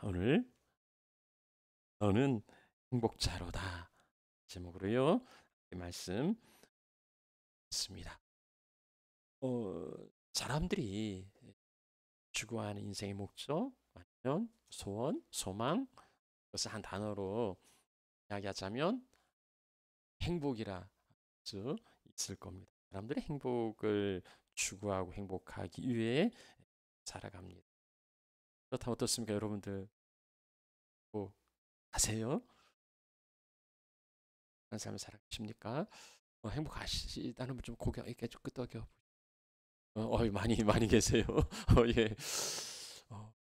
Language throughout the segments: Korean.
오늘 너는 행복자로다 제목으로요. 이 말씀 있습니다. 사람들이 추구하는 인생의 목적, 아니면 소원, 소망, 그것을 한 단어로 이야기하자면 행복이라 할 수 있을 겁니다. 사람들이 행복을 추구하고 행복하기 위해 살아갑니다. 그렇다면 어떻습니까, 여러분들? 뭐 아세요? 그런 삶을 살아계십니까? 행복하시다는 분 좀 고개 이렇게 좀 끄덕여. 많이 계세요. 예.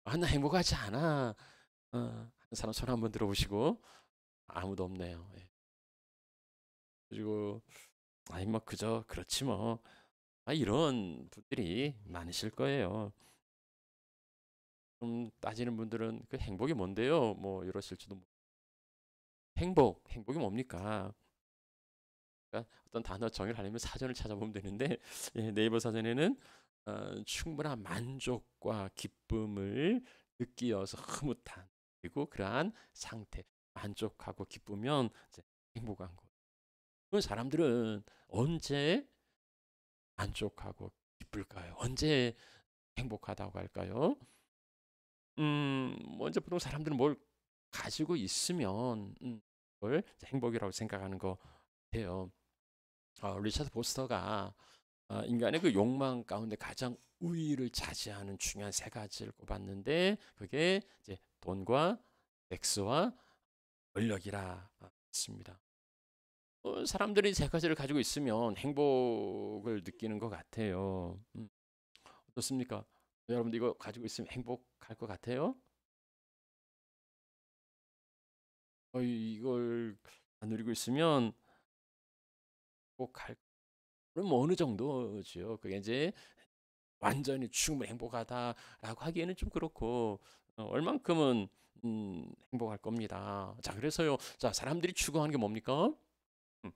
나 행복하지 않아. 하는 사람 손 한번 들어보시고, 아무도 없네요. 예. 그리고, 아니, 뭐, 그저, 그렇지 뭐. 이런 분들이 많으실 거예요. 좀 따지는 분들은 그 행복이 뭔데요? 뭐, 이러실지도. 행복이 뭡니까? 그러니까 어떤 단어 정의를 하려면 사전을 찾아보면 되는데, 예, 네이버 사전에는 충분한 만족과 기쁨을 느끼어서 흐뭇한, 그리고 그러한 상태, 만족하고 기쁘면 이제 행복한 거. 그런 사람들은 언제 만족하고 기쁠까요? 언제 행복하다고 할까요? 먼저 보통 사람들은 뭘 가지고 있으면 그걸 이제 행복이라고 생각하는 거 같아요. 리차드 포스터가 인간의 그 욕망 가운데 가장 우위를 차지하는 중요한 세 가지를 꼽았는데, 그게 이제 돈과 섹스와 권력이라 했습니다. 사람들이 세 가지를 가지고 있으면 행복을 느끼는 것 같아요. 어떻습니까? 여러분들 이거 가지고 있으면 행복할 것 같아요? 이걸 안 누리고 있으면 행복할, 그럼 뭐 어느 정도지요? 그게 이제 완전히 충분히 행복하다라고 하기에는 좀 그렇고, 얼만큼은 행복할 겁니다. 자, 그래서요. 자, 사람들이 추구하는 게 뭡니까?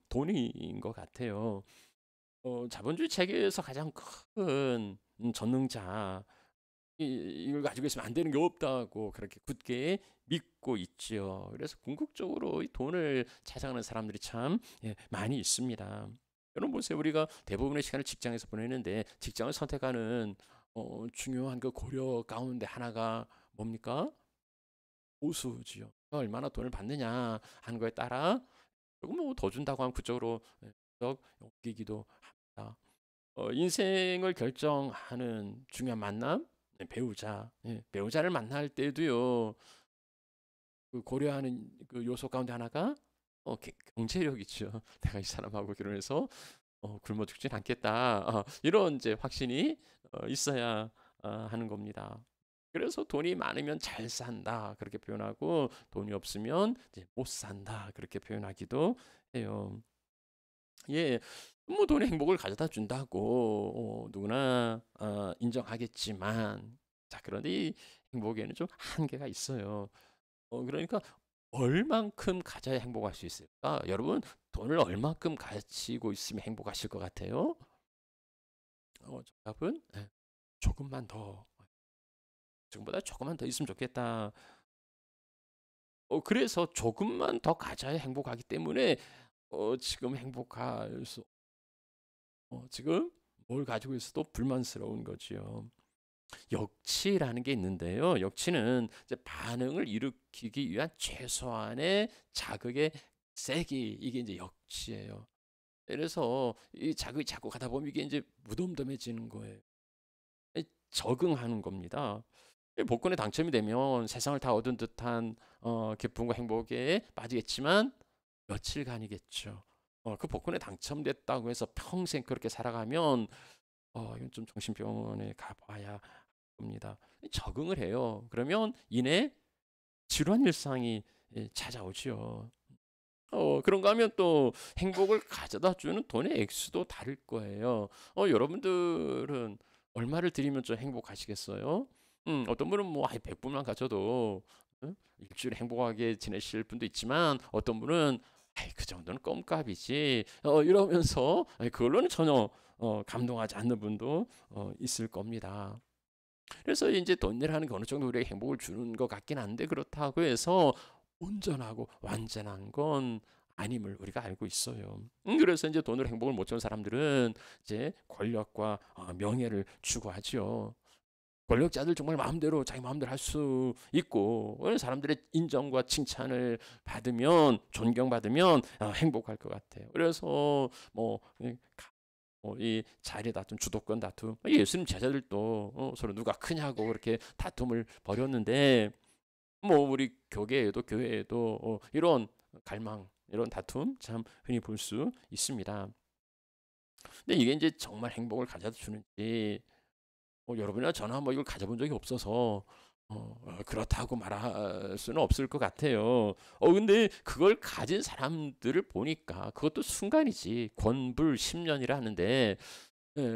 돈인 것 같아요. 자본주의 체계에서 가장 큰 전능자, 이걸 가지고 있으면 안 되는 게 없다고 그렇게 굳게 믿고 있지요. 그래서 궁극적으로 이 돈을 찾아가는 사람들이 참, 예, 많이 있습니다. 여러분 보세요. 우리가 대부분의 시간을 직장에서 보내는데, 직장을 선택하는 중요한 그 고려 가운데 하나가 뭡니까? 보수지요. 얼마나 돈을 받느냐 하는 거에 따라 조금 뭐 더 준다고 하면 그쪽으로 옮기기도 합니다. 인생을 결정하는 중요한 만남, 네, 배우자. 예, 배우자를 만날 때도요, 그 고려하는 그 요소 가운데 하나가 경제력이죠. 내가 이 사람하고 결혼해서 굶어 죽진 않겠다. 이런 이제 확신이 있어야 하는 겁니다. 그래서 돈이 많으면 잘 산다 그렇게 표현하고, 돈이 없으면 이제 못 산다 그렇게 표현하기도 해요. 예. 뭐 돈이 행복을 가져다 준다고 누구나 인정하겠지만, 자, 그런데 이 행복에는 좀 한계가 있어요. 그러니까 얼만큼 가져야 행복할 수 있을까? 여러분, 돈을 얼만큼 가지고 있으면 행복하실 것 같아요? 정답은, 예, 조금만 더. 지금보다 조금만 더 있으면 좋겠다. 그래서 조금만 더 가져야 행복하기 때문에 지금 행복할 수 지금 뭘 가지고 있어도 불만스러운 거지요. 역치라는 게 있는데요. 역치는 이제 반응을 일으키기 위한 최소한의 자극의 세기, 이게 이제 역치예요. 그래서 이 자극이 자꾸 가다 보면 이게 이제 무덤덤해지는 거예요. 적응하는 겁니다. 복권에 당첨이 되면 세상을 다 얻은 듯한 기쁨과 행복에 빠지겠지만 며칠간이겠죠. 그 복권에 당첨됐다고 해서 평생 그렇게 살아가면 이건 좀 정신병원에 가봐야 합니다. 적응을 해요. 그러면 이내 질환 일상이 찾아오지요. 그런가 하면 또 행복을 가져다 주는 돈의 액수도 다를 거예요. 여러분들은 얼마를 들이면 좀 행복하시겠어요? 어떤 분은 뭐, 100불만 가져도 일주일 행복하게 지내실 분도 있지만, 어떤 분은 그 정도는 껌값이지. 이러면서 그걸로는 전혀 감동하지 않는 분도 있을 겁니다. 그래서 이제 돈이라는 게 어느 정도 우리에게 행복을 주는 것 같긴 한데 그렇다고 해서 온전하고 완전한 건 아님을 우리가 알고 있어요. 그래서 이제 돈으로 행복을 못 주는 사람들은 이제 권력과 명예를 추구하죠. 권력자들 정말 마음대로 자기 마음대로 할 수 있고 사람들의 인정과 칭찬을 받으면 존경받으면 행복할 것 같아요. 그래서 이 자리 다툼, 주도권 다툼, 예수님 제자들도 서로 누가 크냐고 그렇게 다툼을 벌였는데 우리 교회에도 이런 갈망, 이런 다툼 참 흔히 볼 수 있습니다. 근데 이게 이제 정말 행복을 가져다 주는지 여러분이나 저나 이걸 가져본 적이 없어서 그렇다고 말할 수는 없을 것 같아요. 근데 그걸 가진 사람들을 보니까 그것도 순간이지 권불 10년이라 하는데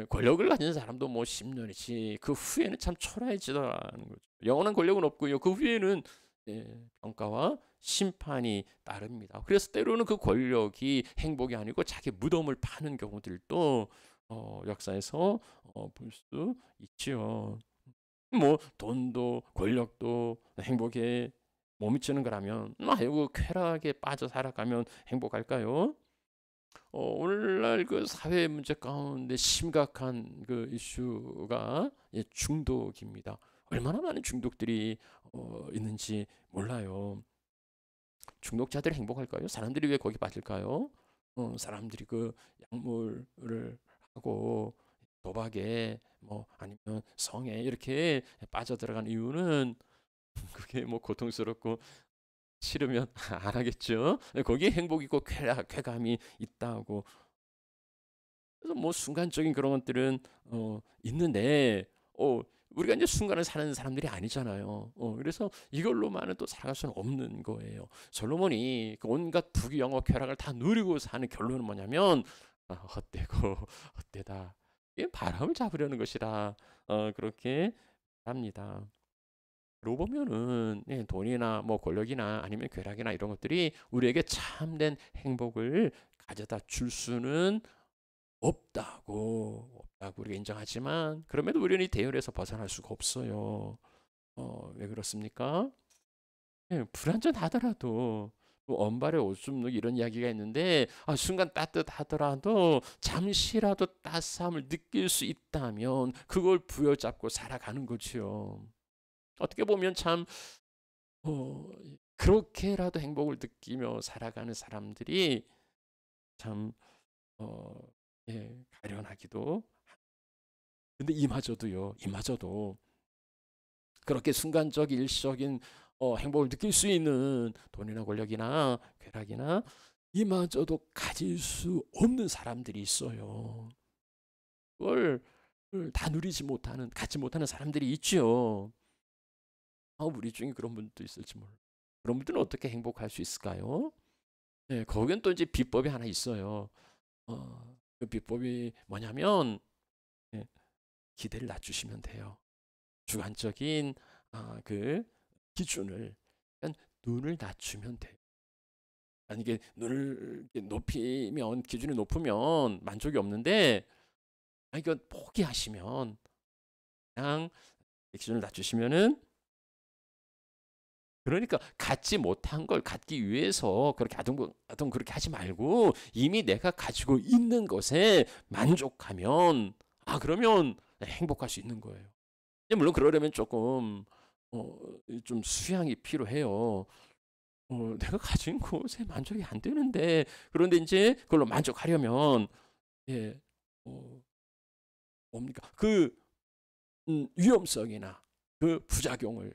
권력을 가진 사람도 10년이지 그 후에는 참 초라해지더라는 거죠. 영원한 권력은 없고요. 그 후에는 평가와 심판이 따릅니다. 그래서 때로는 그 권력이 행복이 아니고 자기 무덤을 파는 경우들도 역사에서 볼 수 있지요. 돈도 권력도 행복에 못 미치는 거라면 아이고 쾌락에 빠져 살아가면 행복할까요? 오늘날 그 사회 문제 가운데 심각한 그 이슈가 중독입니다. 얼마나 많은 중독들이 있는지 몰라요. 중독자들이 행복할까요? 사람들이 왜 거기 빠질까요? 사람들이 그 약물을 하고 도박에 아니면 성에 이렇게 빠져들어간 이유는 그게 고통스럽고 싫으면 안 하겠죠. 거기에 행복 있고 쾌감이 있다고. 그래서 순간적인 그런 것들은 있는데 우리가 이제 순간을 사는 사람들이 아니잖아요. 그래서 이걸로만은 또 살아갈 수는 없는 거예요. 솔로몬이 그 온갖 부귀영화 쾌락을 다 누리고 사는 결론은 뭐냐면 헛되고 헛되다. 이게 바람을 잡으려는 것이라 그렇게 합니다. 그러고 보면은 돈이나 권력이나 아니면 쾌락이나 이런 것들이 우리에게 참된 행복을 가져다 줄 수는 없다고 우리가 인정하지만 그럼에도 우리는 이 대열에서 벗어날 수가 없어요. 왜 그렇습니까? 불완전하더라도 언발에 오줌 누기 이런 이야기가 있는데 순간 따뜻하더라도 잠시라도 따스함을 느낄 수 있다면 그걸 부여잡고 살아가는 거지요. 어떻게 보면 참 그렇게라도 행복을 느끼며 살아가는 사람들이 참 가련하기도. 근데 이마저도 그렇게 순간적 일시적인 행복을 느낄 수 있는 돈이나 권력이나 쾌락이나 이마저도 가질 수 없는 사람들이 있어요. 그걸 다 갖지 못하는 사람들이 있죠. 우리 중에 그런 분도 있을지 몰라. 그런 분들은 어떻게 행복할 수 있을까요? 거기엔 또 이제 비법이 하나 있어요. 그 비법이 뭐냐면 기대를 낮추시면 돼요. 주관적인 그 기준을 눈을 낮추면 돼요. 이게 눈을 높이면 기준이 높으면 만족이 없는데 이건 포기하시면 그냥 기준을 낮추시면은 그러니까 갖지 못한 걸 갖기 위해서 그렇게 아둥바둥 그렇게 하지 말고 이미 내가 가지고 있는 것에 만족하면 그러면 행복할 수 있는 거예요. 물론 그러려면 조금 좀 수양이 필요해요. 내가 가진 것에 만족이 안 되는데 그런데 이제 그걸로 만족하려면 뭡니까? 그 위험성이나 그 부작용을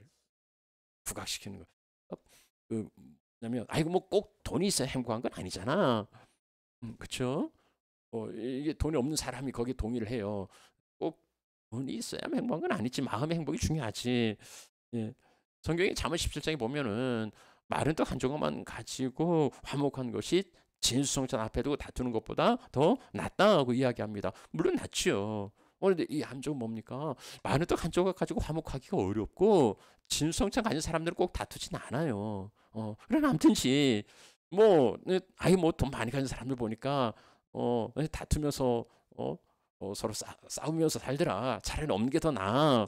부각시키는 거. 뭐냐면 꼭 돈이 있어야 행복한 건 아니잖아. 그렇죠? 이게 돈이 없는 사람이 거기에 동의를 해요. 꼭 돈이 있어야만 행복한 건 아니지. 마음의 행복이 중요하지. 성경의 잠언 17장에 보면은 마른 떡 한 조각만 가지고 화목한 것이 진수성찬 앞에 두고 다투는 것보다 더 낫다고 이야기합니다. 물론 낫지요. 그런데 이 한 조각 뭡니까? 마른 떡 한 조각 가지고 화목하기가 어렵고 진수성찬 가진 사람들은 꼭 다투진 않아요. 그러나 아무튼지 돈 많이 가진 사람들 보니까 다투면서 서로 싸우면서 살더라. 차라리 없는 게 더 나아.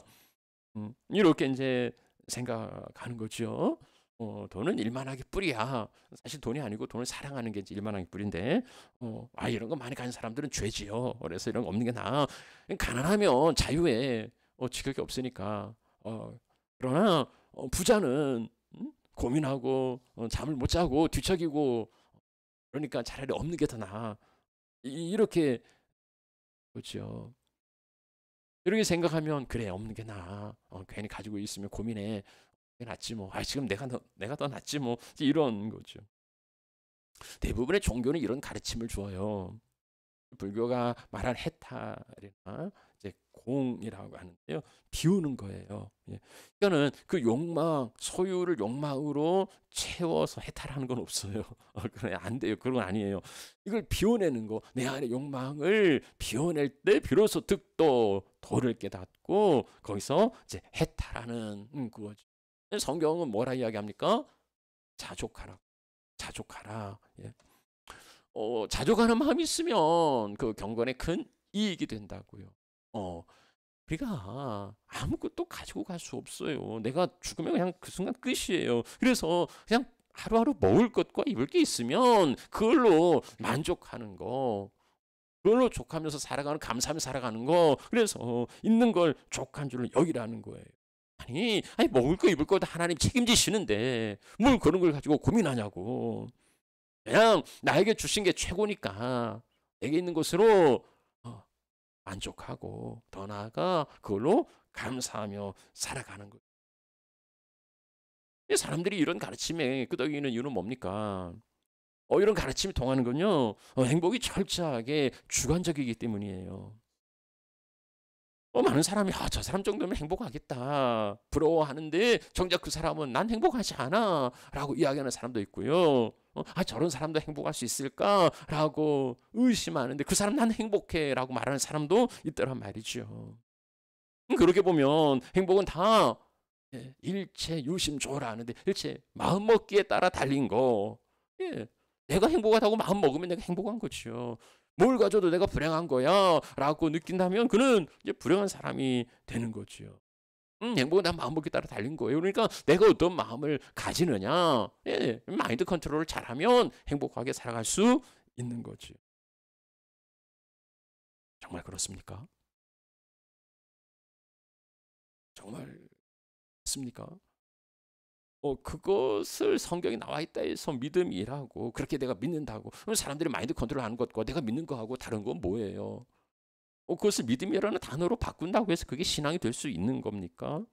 이렇게 인제 생각하는 거죠. 돈은 일만하게 뿌리야. 사실 돈이 아니고 돈을 사랑하는 게 이제 일만하게 뿌린데 이런 거 많이 가진 사람들은 죄지요. 그래서 이런 거 없는 게 나아. 가난하면 자유해. 지킬 게 없으니까. 그러나 부자는 고민하고 잠을 못 자고 뒤척이고 그러니까 차라리 없는 게 더 나아. 이렇게 그렇죠. 이렇게 생각하면 '그래 없는 게 나아. 괜히 가지고 있으면 고민해. 그게 낫지 뭐. 지금 내가 더 낫지 뭐.' 이제 이런 거죠. 대부분의 종교는 이런 가르침을 줘요. 불교가 말한 해탈이나 이제 공이라고 하는데요. 비우는 거예요. 예. 그러니까는 그 욕망, 소유를 욕망으로 채워서 해탈하는 건 없어요. 그래 안 돼요. 그런 건 아니에요. 이걸 비워내는 거. 내 안의 욕망을 비워낼 때 비로소 득도 도를 깨닫고 거기서 이제 해탈하는 그거죠. 성경은 뭐라 이야기합니까? 자족하라. 자족하라. 예. 자족하는 마음이 있으면 그 경건에 큰 이익이 된다고요. 우리가 아무것도 가지고 갈 수 없어요. 내가 죽으면 그냥 그 순간 끝이에요. 그래서 그냥 하루하루 먹을 것과 입을 게 있으면 그걸로 만족하는 거. 그걸로 족하면서 살아가는 감사하며 살아가는 거. 그래서 있는 걸 족한 줄로 여기라는 거예요. 아니 먹을 거 입을 거 다 하나님 책임지시는데 뭘 그런 걸 가지고 고민하냐고. 그냥 나에게 주신 게 최고니까 내게 있는 것으로 만족하고 더 나아가 그걸로 감사하며 살아가는 거예요. 사람들이 이런 가르침에 끄덕이는 이유는 뭡니까? 이런 가르침이 통하는 건요. 행복이 철저하게 주관적이기 때문이에요. 많은 사람이 저 사람 정도면 행복하겠다 부러워하는데 정작 그 사람은 난 행복하지 않아 라고 이야기하는 사람도 있고요. 저런 사람도 행복할 수 있을까라고 의심하는데 그 사람 난 행복해 라고 말하는 사람도 있더란 말이죠. 그렇게 보면 행복은 다 일체 유심조라 하는데 일체 마음먹기에 따라 달린 거. 예, 내가 행복하다고 마음먹으면 내가 행복한 거죠. 뭘 가져도 내가 불행한 거야 라고 느낀다면 그는 이제 불행한 사람이 되는 거죠. 행복은 다 마음먹기에 따라 달린 거예요. 그러니까 내가 어떤 마음을 가지느냐, 마인드 컨트롤을 잘하면 행복하게 살아갈 수 있는 거죠. 정말 그렇습니까? 정말 맞습니까? 그것을 성경에 나와 있다 해서 믿음이라고 그렇게 내가 믿는다고 그럼 사람들이 마인드 컨트롤하는 것과 내가 믿는 거하고 다른 건 뭐예요? 그것을 믿음이라는 단어로 바꾼다고 해서 그게 신앙이 될 수 있는 겁니까?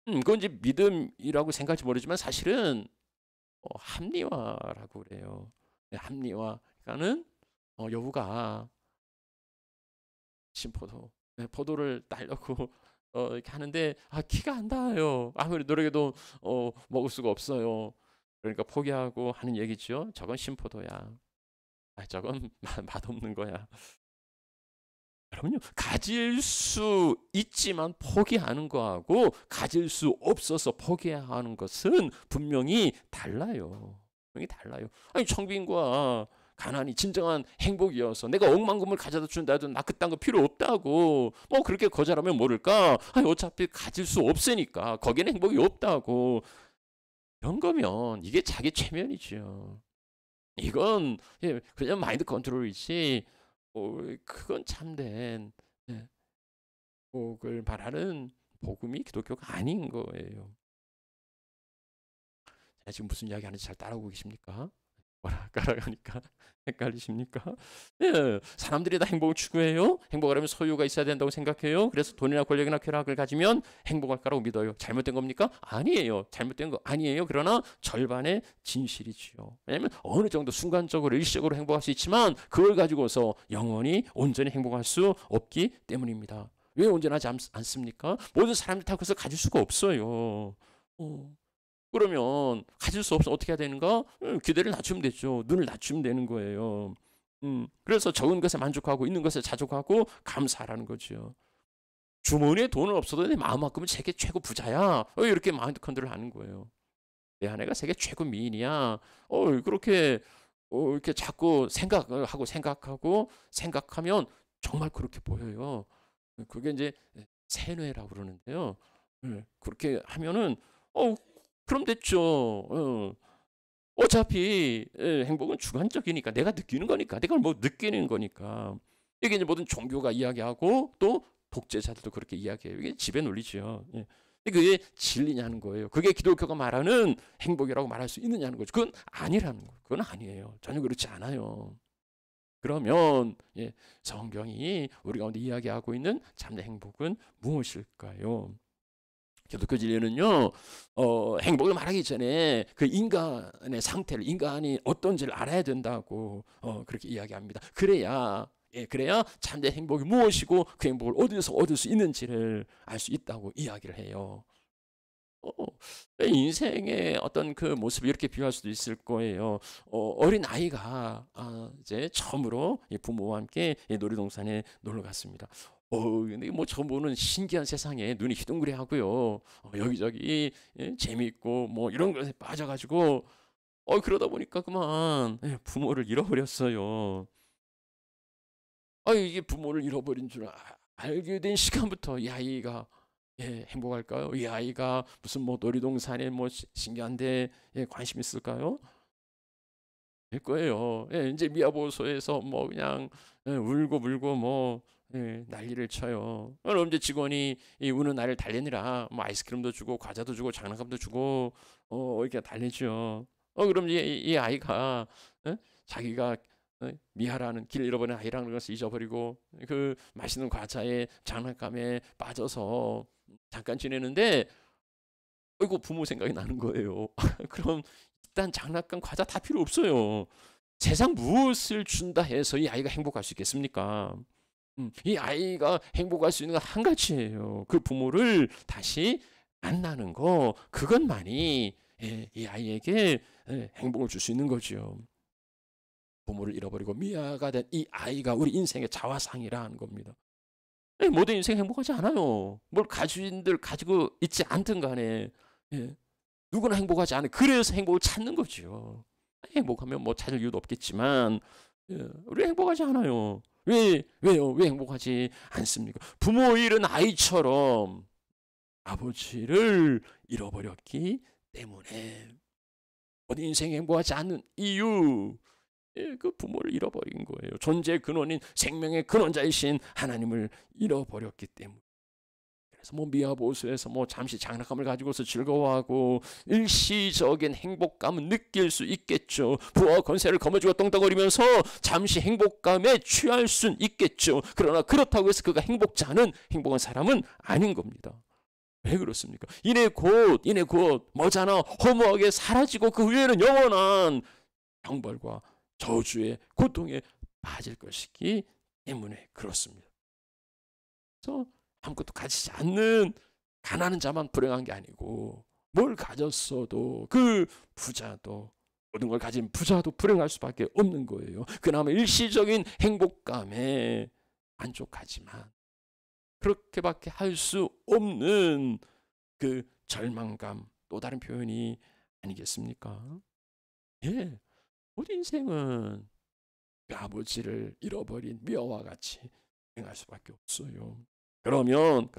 그건 이제 믿음이라고 생각할지 모르지만 사실은 합리화라고 그래요. 네, 합리화. 그러니까는 여우가 심포도 포도를 따려고 이렇게 하는데 키가 안 닿아요. 아무리 노력해도 먹을 수가 없어요. 그러니까 포기하고 하는 얘기죠. 저건 심포도야. 저건 맛없는 거야. 여러분요, 가질 수 있지만 포기하는 거하고 가질 수 없어서 포기하는 것은 분명히 달라요. 분명히 달라요. 아니 청빈과 가난이 진정한 행복이어서 내가 억만금을 가져다 준다 해도 나 그딴 거 필요 없다고 그렇게 거절하면 모를까? 아니 어차피 가질 수 없으니까 거기는 행복이 없다고 이런 거면 이게 자기 최면이죠. 이건 그냥 마인드 컨트롤이지 그건 참된 복을 말하는 복음이 기독교가 아닌 거예요. 제가 지금 무슨 이야기 하는지 잘 따라오고 계십니까? 뭐라 따라가니까 헷갈리십니까? 사람들이 다 행복을 추구해요. 행복하려면 소유가 있어야 된다고 생각해요. 그래서 돈이나 권력이나 쾌락을 가지면 행복할 거라고 믿어요. 잘못된 겁니까? 아니에요. 잘못된 거 아니에요. 그러나 절반의 진실이지요. 왜냐하면 어느 정도 순간적으로 일시적으로 행복할 수 있지만 그걸 가지고서 영원히 온전히 행복할 수 없기 때문입니다. 왜 온전하지 않습니까? 모든 사람들이 다 그것을 가질 수가 없어요. 그러면 가질 수 없으면 어떻게 해야 되는가? 기대를 낮추면 되죠. 눈을 낮추면 되는 거예요. 그래서 적은 것에 만족하고 있는 것에 자족하고 감사하라는 거죠. 주머니에 돈은 없어도 내 마음만큼은 세계 최고 부자야. 이렇게 마인드 컨트롤 하는 거예요. 내 아내가 세계 최고 미인이야. 그렇게 이렇게 자꾸 생각하면 정말 그렇게 보여요. 그게 이제 세뇌라고 그러는데요. 예. 그렇게 하면은 어 그럼 됐죠. 어차피 행복은 주관적이니까 내가 느끼는 거니까. 내가 뭐 느끼는 거니까. 이게 이제 모든 종교가 이야기하고 또 독재자들도 그렇게 이야기해요. 이게 지배 논리죠. 예. 그게 진리냐는 거예요. 그게 기독교가 말하는 행복이라고 말할 수 있느냐는 거죠. 그건 아니라는 거예요. 그건 아니에요. 전혀 그렇지 않아요. 그러면 성경이 우리 가운데 이야기하고 있는 참된 행복은 무엇일까요? 기독교 진리는요, 행복을 말하기 전에 그 인간의 상태를, 인간이 어떤지를 알아야 된다고 그렇게 이야기합니다. 그래야 참된 행복이 무엇이고 그 행복을 어디서 얻을 수 있는지를 알 수 있다고 이야기를 해요. 어, 인생의 어떤 그 모습을 이렇게 비유할 수도 있을 거예요. 어린 아이가 이제 처음으로 부모와 함께 놀이동산에 놀러 갔습니다. 근데 뭐 처음 보는 신기한 세상에 눈이 휘둥그레 하고요. 여기저기 재미있고 뭐 이런 것에 빠져가지고 그러다 보니까 그만 부모를 잃어버렸어요. 이게 부모를 잃어버린 줄 알게 된 시간부터 이 아이가 행복할까요? 이 아이가 무슨 뭐 놀이동산에 뭐 신기한데 관심 있을까요? 될 거예요. 이제 미아보소에서 뭐 그냥 울고 불고 뭐 난리를 쳐요. 그럼 이제 직원이 이 우는 아이를 달래느라 뭐 아이스크림도 주고 과자도 주고 장난감도 주고 이렇게 달래죠. 그럼 이 아이가 자기가 미아라는 길 잃어버린 아이라는 것을 잊어버리고 그 맛있는 과자에 장난감에 빠져서 잠깐 지내는데 어이구 부모 생각이 나는 거예요. 그럼 일단 장난감 과자 다 필요 없어요. 세상 무엇을 준다 해서 이 아이가 행복할 수 있겠습니까? 이 아이가 행복할 수 있는 건 한 가지예요. 그 부모를 다시 만나는 거, 그것만이 이 아이에게 행복을 줄 수 있는 거죠. 부모를 잃어버리고 미아가 된 이 아이가 우리 인생의 자화상이라는 겁니다. 모든 인생 행복하지 않아요. 뭘 가지고 있지 않든 간에 누구나 행복하지 않아요. 그래서 행복을 찾는 거죠. 행복하면 뭐 찾을 이유도 없겠지만 우리 행복하지 않아요. 왜요? 왜 행복하지 않습니까? 부모 잃은 아이처럼 아버지를 잃어버렸기 때문에 모든 인생 행복하지 않는 이유, 그 부모를 잃어버린 거예요. 존재의 근원인 생명의 근원자이신 하나님을 잃어버렸기 때문에. 그래서 뭐 미아보수에서 뭐 잠시 장난감을 가지고서 즐거워하고 일시적인 행복감은 느낄 수 있겠죠. 부와 권세를 거머쥐고 떵떵거리면서 잠시 행복감에 취할 수는 있겠죠. 그러나 그렇다고 해서 그가 행복지 않은 행복한 사람은 아닌 겁니다. 왜 그렇습니까? 이내 곧 머지않아 허무하게 사라지고 그 후에는 영원한 형벌과 저주의 고통에 빠질 것이기 때문에 그렇습니다. 그래서 아무것도 가지지 않는 가난한 자만 불행한 게 아니고 뭘 가졌어도 그 부자도 모든 걸 가진 부자도 불행할 수밖에 없는 거예요. 그나마 일시적인 행복감에 만족하지만 그렇게밖에 할 수 없는 그 절망감, 또 다른 표현이 아니겠습니까? 우리 인생은 그 아버지를 잃어버린 미아와 같이 행할 수밖에 없어요. 그러면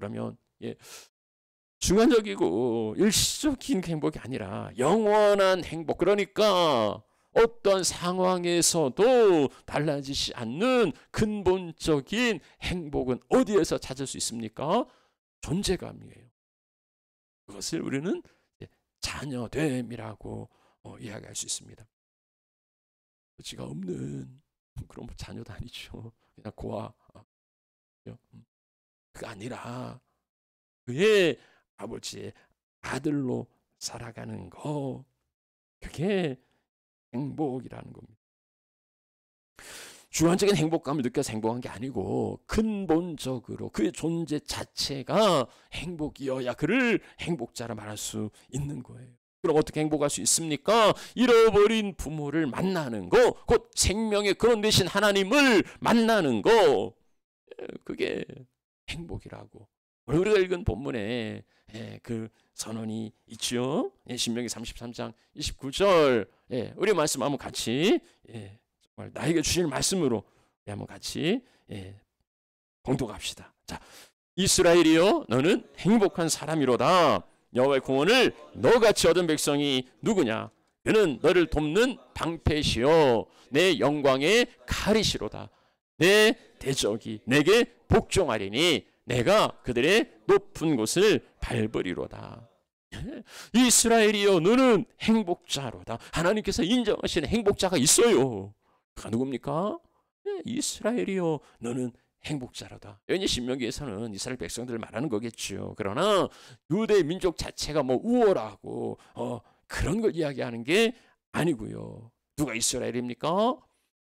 중간적이고 일시적인 행복이 아니라 영원한 행복, 그러니까 어떤 상황에서도 달라지지 않는 근본적인 행복은 어디에서 찾을 수 있습니까? 존재감이에요. 그것을 우리는 자녀됨이라고 이야기할 수 있습니다. 아버지가 없는 그런 자녀도 아니죠. 그냥 고아. 그가 아니라 그의 아버지의 아들로 살아가는 거, 그게 행복이라는 겁니다. 주관적인 행복감을 느껴서 행복한 게 아니고 근본적으로 그의 존재 자체가 행복이어야 그를 행복자라 말할 수 있는 거예요. 그럼 어떻게 행복할 수 있습니까? 잃어버린 부모를 만나는 거, 곧 생명의 근원 되신 하나님을 만나는 거, 그게 행복이라고. 우리가 읽은 본문에 그 선언이 있죠. 신명기 33장 29절. 우리 말씀 한번 같이 정말 나에게 주실 말씀으로 한번 같이 봉독합시다. 자, 이스라엘이여 너는 행복한 사람이로다. 여호와의 구원을 너같이 얻은 백성이 누구냐? 그는 너를 돕는 방패시요 내 영광의 칼이시로다. 내 대적이 내게 복종하리니 내가 그들의 높은 곳을 밟으리로다. 이스라엘이여 너는 행복자로다. 하나님께서 인정하시는 행복자가 있어요. 그가 누굽니까? 이스라엘이여 너는 행복자로다. 여기 신명기에서는 이스라엘 백성들을 말하는 거겠죠. 그러나 유대 민족 자체가 뭐 우월하고 그런 걸 이야기하는 게 아니고요. 누가 이스라엘입니까?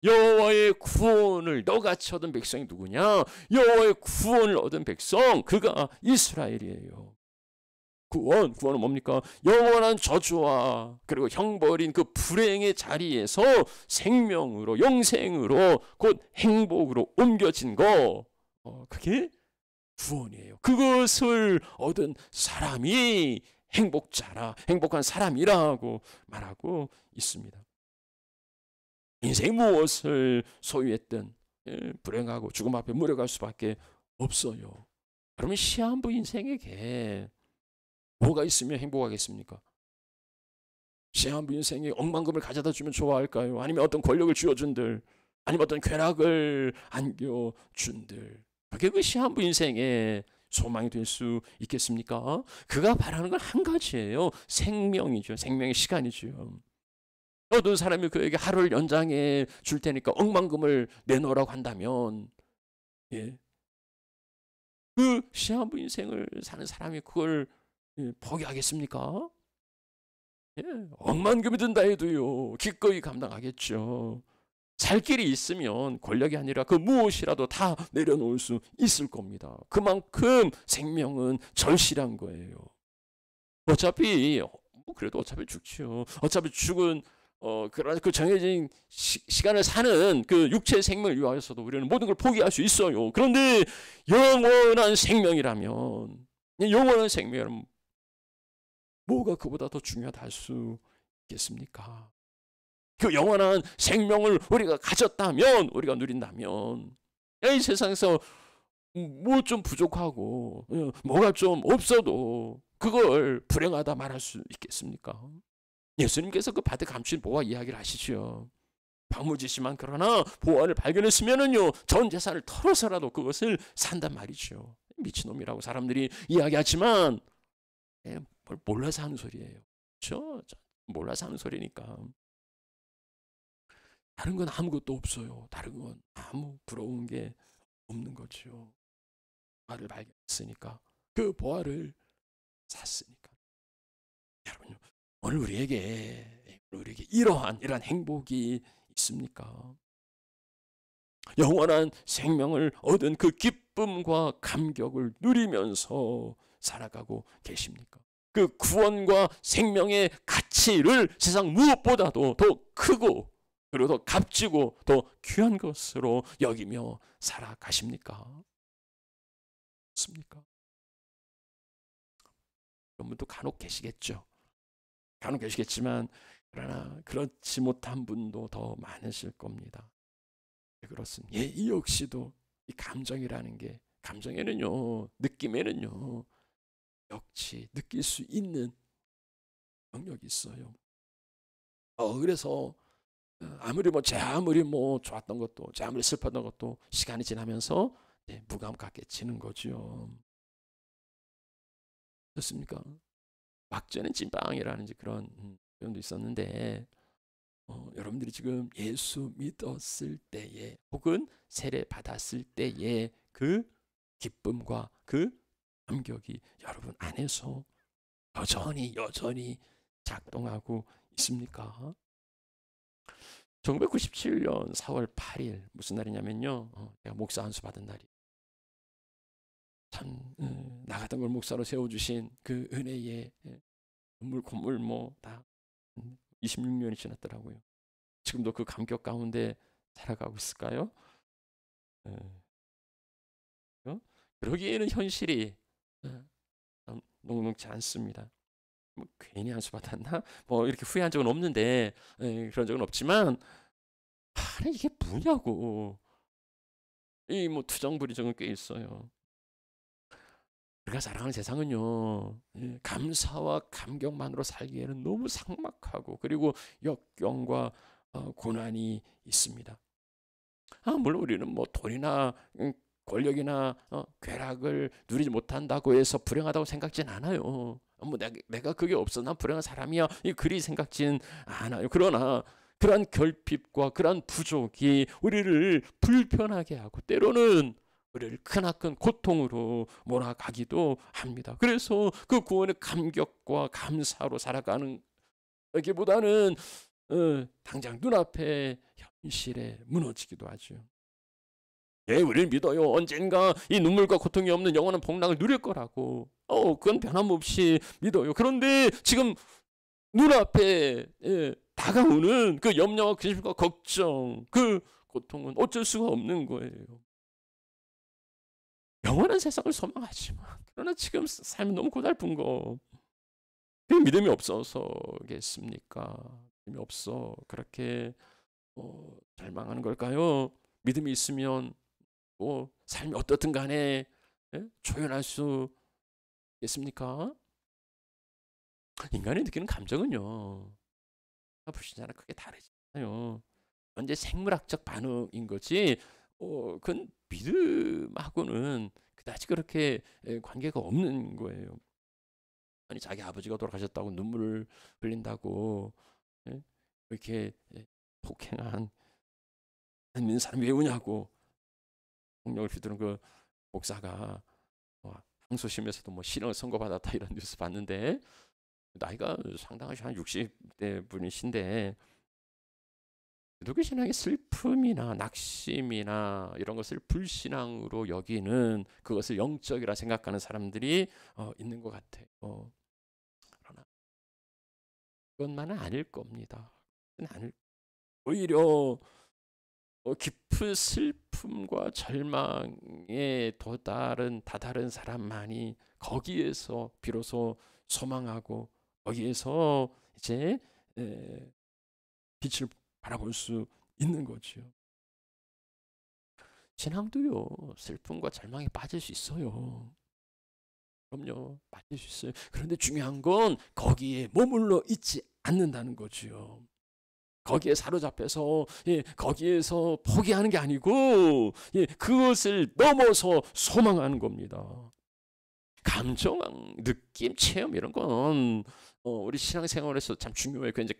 여호와의 구원을 너같이 얻은 백성이 누구냐? 여호와의 구원을 얻은 백성, 그가 이스라엘이에요. 구원은 뭡니까? 영원한 저주와 그리고 형벌인 그 불행의 자리에서 생명으로, 영생으로, 곧 행복으로 옮겨진 거, 그게 구원이에요. 그것을 얻은 사람이 행복자라, 행복한 사람이라고 말하고 있습니다. 인생 무엇을 소유했든 불행하고 죽음 앞에 무력할 수밖에 없어요. 그러면 시한부 인생에게 뭐가 있으면 행복하겠습니까? 시한부 인생에 억만금을 가져다 주면 좋아할까요? 아니면 어떤 권력을 쥐어준들, 아니면 어떤 쾌락을 안겨준들, 그게 그 시한부 인생의 소망이 될 수 있겠습니까? 그가 바라는 건 한 가지예요. 생명이죠. 생명의 시간이죠. 어떤 사람이 그에게 하루를 연장해 줄 테니까 억만금을 내놓으라고 한다면, 그 시한부 인생을 사는 사람이 그걸 포기하겠습니까? 억만금이 든다 해도요 기꺼이 감당하겠죠. 살 길이 있으면 권력이 아니라 그 무엇이라도 다 내려놓을 수 있을 겁니다. 그만큼 생명은 절실한 거예요. 어차피 그래도 어차피 죽죠. 어차피 죽은 그런 그 정해진 시간을 사는 그 육체의 생명을 위하여서도 우리는 모든 걸 포기할 수 있어요. 그런데 영원한 생명이라면 뭐가 그보다 더 중요하다 할 수 있겠습니까? 그 영원한 생명을 우리가 가졌다면, 우리가 누린다면, 이 세상에서 뭐 좀 부족하고 뭐가 좀 없어도 그걸 불행하다 말할 수 있겠습니까? 예수님께서 그 밭에 감춘 보화 이야기를 하시죠. 방무지시만 그러나 보화를 발견했으면은요 전 재산을 털어서라도 그것을 산단 말이죠. 미친놈이라고 사람들이 이야기하지만 뭘 몰라서 하는 소리예요. 그렇죠? 몰라서 하는 소리니까. 다른 건 아무것도 없어요. 다른 건 아무 부러운 게 없는 거죠. 보화를 발견했으니까, 그 보화를 샀으니까. 여러분요, 오늘 우리에게 이러한 행복이 있습니까? 영원한 생명을 얻은 그 기쁨과 감격을 누리면서 살아가고 계십니까? 그 구원과 생명의 가치를 세상 무엇보다도 더 크고 그리고 더 값지고 더 귀한 것으로 여기며 살아가십니까? 없습니까? 그런 분도 간혹 계시겠죠. 간혹 계시겠지만 그러나 그렇지 못한 분도 더 많으실 겁니다. 그렇습니다. 이 역시도 이 감정이라는 게, 감정에는요, 느낌에는요, 역시 느낄 수 있는 영역이 있어요. 그래서 아무리 좋았던 것도, 제 아무리 슬펐던 것도 시간이 지나면서 무감 같게지는 거죠. 그렇습니까? 막전은 찐빵이라는 그런 표현도 있었는데, 여러분들이 지금 예수 믿었을 때에 혹은 세례 받았을 때에 그 기쁨과 그 감격이 여러분 안에서 여전히 작동하고 있습니까? 1997년 4월 8일 무슨 날이냐면요, 내가 목사 안수 받은 날이에요. 참 나가던 걸 목사로 세워주신 그 은혜에 콧물 다 26년이 지났더라고요. 지금도 그 감격 가운데 살아가고 있을까요? 그러기에는 현실이 녹록지 않습니다. 괜히 안수 받았나? 이렇게 후회한 적은 없는데, 그런 적은 없지만, 이게 뭐냐고. 투정부리정은 꽤 있어요. 우리가 살아가는 세상은요, 감사와 감격만으로 살기에는 너무 삭막하고, 그리고 역경과 고난이 있습니다. 물론 우리는 뭐 돈이나 권력이나 쾌락을 누리지 못한다고 해서 불행하다고 생각진 않아요. 뭐 내가 그게 없어, 난 불행한 사람이야, 그리 생각진 않아요. 그러나 그러한 결핍과 그러한 부족이 우리를 불편하게 하고, 때로는 우리를 크나큰 고통으로 몰아가기도 합니다. 그래서 그 구원의 감격과 감사로 살아가는 기보다는 당장 눈앞에 현실에 무너지기도 하죠. 우리를 믿어요. 언젠가 이 눈물과 고통이 없는 영원한 복락을 누릴 거라고. 그건 변함없이 믿어요. 그런데 지금 눈앞에 다가오는 그 염려와 근심과 걱정, 그 고통은 어쩔 수가 없는 거예요. 영원한 세상을 소망하지만, 그러나 지금 삶이 너무 고달픈 거, 믿음이 없어서겠습니까? 믿음이 없어 그렇게 절망하는 걸까요? 믿음이 있으면 삶이 어떻든 간에 조연할 수 있겠습니까? 인간이 느끼는 감정은요, 불신자랑 크게 다르지 않아요. 현재 생물학적 반응인 거지, 그건 믿음하고는 그다지 그렇게 관계가 없는 거예요. 아니, 자기 아버지가 돌아가셨다고 눈물을 흘린다고 이렇게 폭행한 있는 사람이 왜 우냐고 폭력을 휘두른 그 목사가 항소심에서도 뭐 실형을 선고받았다, 이런 뉴스 봤는데, 나이가 상당하시 한 60대 분이신데, 기독교 신앙의 슬픔이나 낙심이나 이런 것을 불신앙으로 여기는, 그것을 영적이라 생각하는 사람들이 있는 것 같아요. 그러나 그것만은 아닐 겁니다. 오히려 깊은 슬픔과 절망에 다다른 사람만이 거기에서 비로소 소망하고, 거기에서 이제 빛을 바라볼 수 있는 거죠. 신앙도요, 슬픔과 절망에 빠질 수 있어요. 그럼요, 빠질 수 있어요. 그런데 중요한 건 거기에 머물러 있지 않는다는 거죠. 거기에 사로잡혀서 거기에서 포기하는 게 아니고 그것을 넘어서 소망하는 겁니다. 감정, 느낌, 체험, 이런 건 우리 신앙생활에서 참 중요해요. 그 이제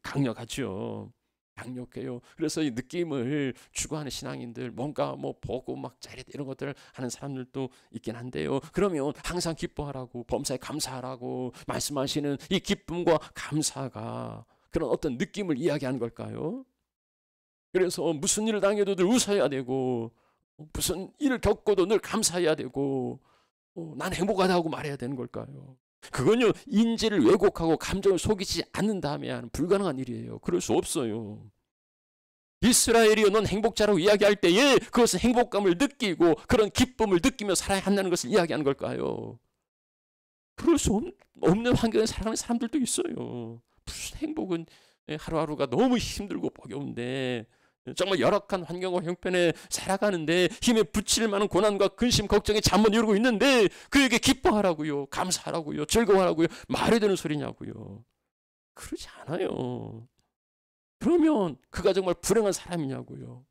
강력하죠. 강력해요. 그래서 이 느낌을 추구하는 신앙인들, 뭔가 뭐 보고 막 짜릿 이런 것들을 하는 사람들도 있긴 한데요. 그러면 항상 기뻐하라고, 범사에 감사하라고 말씀하시는 이 기쁨과 감사가 그런 어떤 느낌을 이야기하는 걸까요? 그래서 무슨 일을 당해도 늘 웃어야 되고, 무슨 일을 겪어도 늘 감사해야 되고, 난 행복하다고 말해야 되는 걸까요? 그건요, 인지를 왜곡하고 감정을 속이지 않는 다음에 하는 불가능한 일이에요. 그럴 수 없어요. 이스라엘이여, 넌 행복자라고 이야기할 때에 그것은 행복감을 느끼고 그런 기쁨을 느끼며 살아야 한다는 것을 이야기하는 걸까요? 그럴 수 없는 환경에 살아가는 사람들도 있어요. 무슨 행복은, 하루하루가 너무 힘들고 버거운데, 정말 열악한 환경과 형편에 살아가는데 힘에 부칠 만한 고난과 근심, 걱정에 잠못 이루고 있는데 그에게 기뻐하라고요, 감사하라고요, 즐거워하라고요 말이 되는 소리냐고요. 그러지 않아요. 그러면 그가 정말 불행한 사람이냐고요.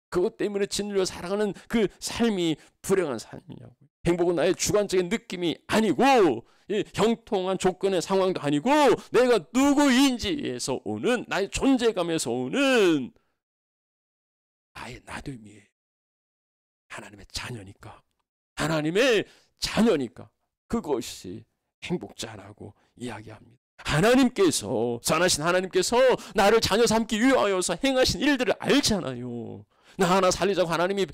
그것 때문에 짓눌려 살아가는 그 삶이 불행한 삶이냐고요. 행복은 나의 주관적인 느낌이 아니고, 형통한 조건의 상황도 아니고, 내가 누구인지에서 오는, 나의 존재감에서 오는 나의 나됨이에요. 하나님의 자녀니까. 하나님의 자녀니까 그것이 행복자라고 이야기합니다. 하나님께서, 선하신 하나님께서 나를 자녀 삼기 위하여서 행하신 일들을 알잖아요. 나 하나 살리자고 하나님이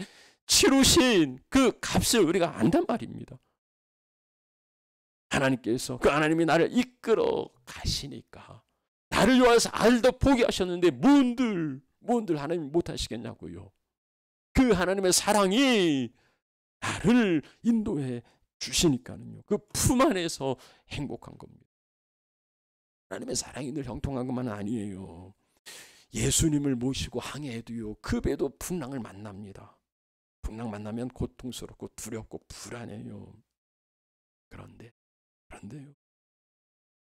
치루신 그 값을 우리가 안단 말입니다. 하나님께서, 그 하나님이 나를 이끌어 가시니까, 나를 위하여서 알도 포기하셨는데 뭔들 하나님이 못하시겠냐고요. 그 하나님의 사랑이 나를 인도해 주시니까는요, 그 품 안에서 행복한 겁니다. 하나님의 사랑이 늘 형통한 것만은 아니에요. 예수님을 모시고 항해해도요, 그 배도 풍랑을 만납니다. 풍랑 만나면 고통스럽고 두렵고 불안해요. 그런데요.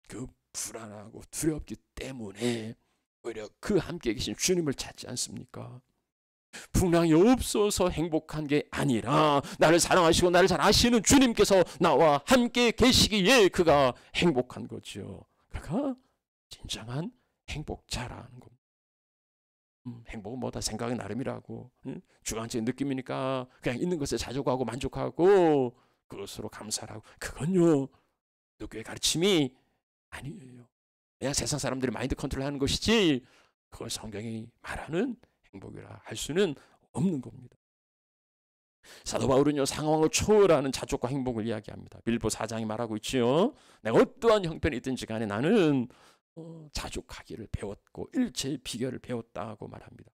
그 불안하고 두렵기 때문에 오히려 그 함께 계신 주님을 찾지 않습니까? 풍랑이 없어서 행복한 게 아니라 나를 사랑하시고 나를 잘 아시는 주님께서 나와 함께 계시기에 그가 행복한 거죠. 그가 진정한 행복자라는 겁니다. 행복은 뭐다 생각의 나름이라고. 주관적인 느낌이니까 그냥 있는 것에 자족하고 만족하고 그것으로 감사하고, 그건요 누구의 가르침이 아니에요. 그냥 세상 사람들이 마인드 컨트롤하는 것이지 그걸 성경이 말하는 행복이라 할 수는 없는 겁니다. 사도 바울은요 상황을 초월하는 자족과 행복을 이야기합니다. 빌립보 4장이 말하고 있지요. 내가 어떠한 형편이 있든지 간에 나는 자족하기를 배웠고 일체의 비결을 배웠다고 말합니다.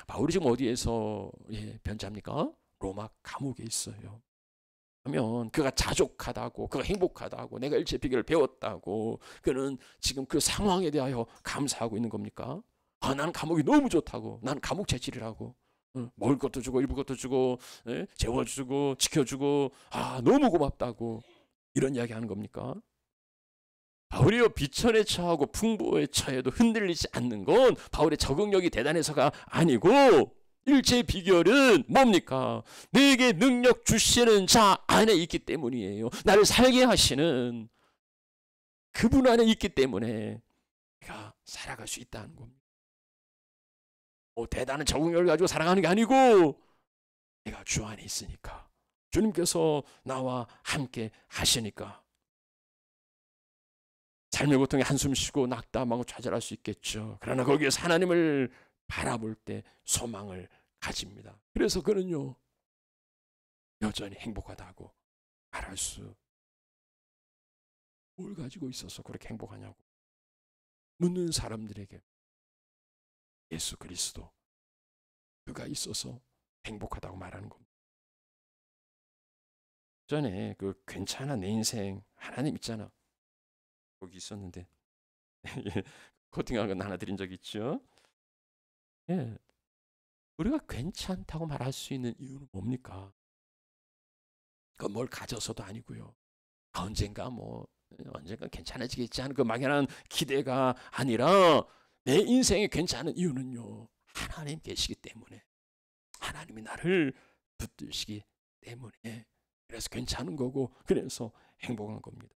바울이 지금 어디에서 변자입니까? 로마 감옥에 있어요. 그러면 그가 자족하다고, 그가 행복하다고, 내가 일체의 비결을 배웠다고, 그는 지금 그 상황에 대하여 감사하고 있는 겁니까? 나는 감옥이 너무 좋다고, 난 감옥 재질이라고, 먹을 것도 주고 입을 것도 주고 재워주고 지켜주고 너무 고맙다고 이런 이야기 하는 겁니까? 바울이요 비천에 처하고 풍부에 처해도 흔들리지 않는 건 바울의 적응력이 대단해서가 아니고 일체의 비결은 뭡니까? 내게 능력 주시는 자 안에 있기 때문이에요. 나를 살게 하시는 그분 안에 있기 때문에 내가 살아갈 수 있다는 겁니다. 대단한 적응력을 가지고 살아가는 게 아니고 내가 주 안에 있으니까, 주님께서 나와 함께 하시니까 삶의 고통에 한숨 쉬고 낙담하고 좌절할 수 있겠죠. 그러나 거기에서 하나님을 바라볼 때 소망을 가집니다. 그래서 그는요 여전히 행복하다고 말할 수, 뭘 가지고 있어서 그렇게 행복하냐고 묻는 사람들에게 예수 그리스도, 그가 있어서 행복하다고 말하는 겁니다. 전에 그 괜찮아 내 인생 하나님 있잖아 거기 있었는데 코팅한 건 하나 드린 적 있죠. 우리가 괜찮다고 말할 수 있는 이유는 뭡니까? 그건 뭘 가져서도 아니고요. 언젠가 괜찮아지겠지 하는 그 막연한 기대가 아니라 내 인생이 괜찮은 이유는요 하나님 계시기 때문에, 하나님이 나를 붙드시기 때문에, 그래서 괜찮은 거고 그래서 행복한 겁니다.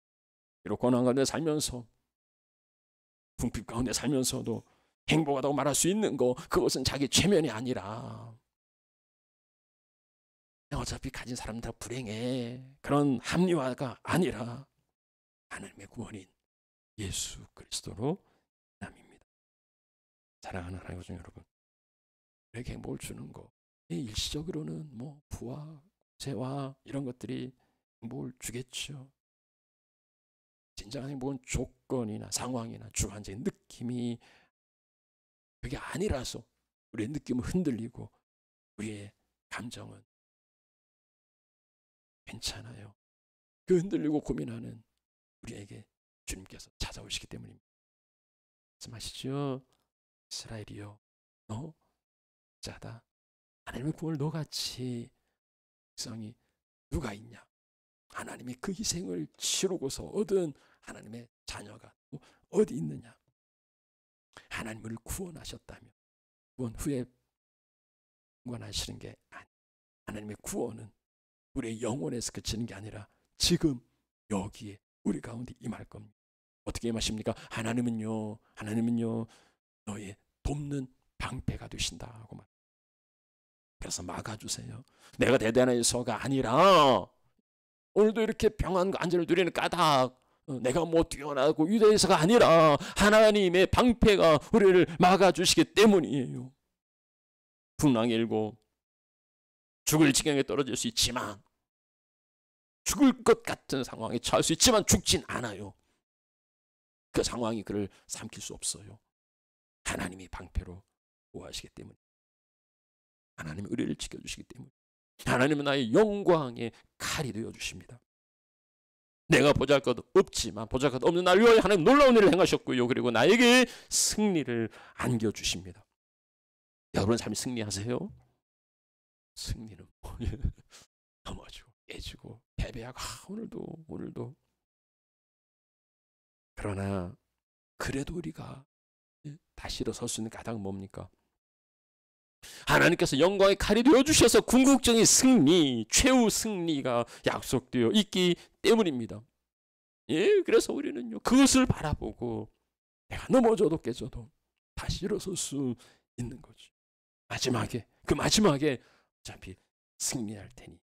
비록 고난 가운데 살면서 궁핍 가운데 살면서도 행복하다고 말할 수 있는 거, 그것은 자기 최면이 아니라 어차피 가진 사람 다 불행해 그런 합리화가 아니라 하나님의 구원인 예수 그리스도로 남입니다. 사랑하는 하나님의 종 여러분, 우리에게 행복을 주는 거 일시적으로는 부와 재와 이런 것들이 행복을 주겠죠. 진정한 행복은 조건이나 상황이나 주관적인 느낌이 그게 아니라서 우리의 느낌은 흔들리고 우리의 감정은 괜찮아요. 그 흔들리고 고민하는 우리에게 주님께서 찾아오시기 때문입니다. 말씀하시죠. 이스라엘이여 너 자다. 하나님의 구원을 너같이 백성이 누가 있냐? 하나님이 그 희생을 치르고서 얻은 하나님의 자녀가 어디 있느냐? 하나님을 구원하셨다면 구원 후에 구원하시는 게 아니, 하나님의 구원은 우리의 영혼에서 그치는 게 아니라 지금 여기에 우리 가운데 임할 겁니다. 어떻게 임하십니까? 하나님은요 너의 돕는 방패가 되신다고 말. 그래서 막아주세요. 내가 대단해서가 아니라 오늘도 이렇게 평안과 안전을 누리는 까닭, 내가 뛰어나고 위대해서가 아니라 하나님의 방패가 우리를 막아주시기 때문이에요. 풍랑이 일고 죽을 지경에 떨어질 수 있지만, 죽을 것 같은 상황에 처할 수 있지만 죽진 않아요. 그 상황이 그를 삼킬 수 없어요. 하나님이 방패로 보호하시기 때문에, 하나님이 우리를 지켜주시기 때문에, 하나님은 나의 영광의 칼이 되어주십니다. 내가 보잘것 없지만 보잘것 없는 날 위하여 하나님 놀라운 일을 행하셨고요. 그리고 나에게 승리를 안겨주십니다. 여러분 삶이 승리하세요? 승리는 뭐 넘어지고 깨지고 패배하고 오늘도 그러나 그래도 우리가 다시 일어설 수 있는 가장 뭡니까? 하나님께서 영광의 칼이 되어주셔서 궁극적인 승리, 최후 승리가 약속되어 있기 때문입니다. 예, 그래서 우리는요, 그것을 바라보고 내가 넘어져도 깨져도 다시 일어설 수 있는 거죠. 마지막에 어차피 승리할 테니.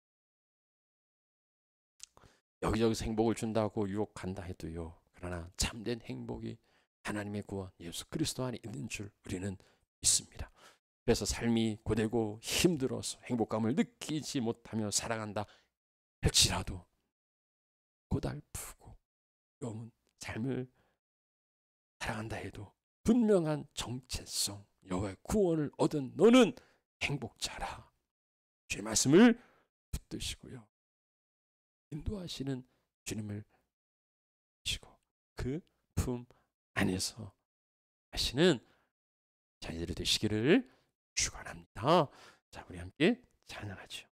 여기저기서 행복을 준다고 유혹한다 해도요, 그러나 참된 행복이 하나님의 구원 예수 그리스도 안에 있는 줄 우리는 믿습니다. 그래서 삶이 고되고 힘들어서 행복감을 느끼지 못하며 살아간다 할지라도 고달프고 어려운 삶을 살아간다 해도 분명한 정체성, 여호와의 구원을 얻은 너는 행복자라. 주의 말씀을 붙드시고요. 인도하시는 주님을 보시고 그 품 안에서 하시는 자녀들이 되시기를 축원합니다. 자, 우리 함께 찬양하죠.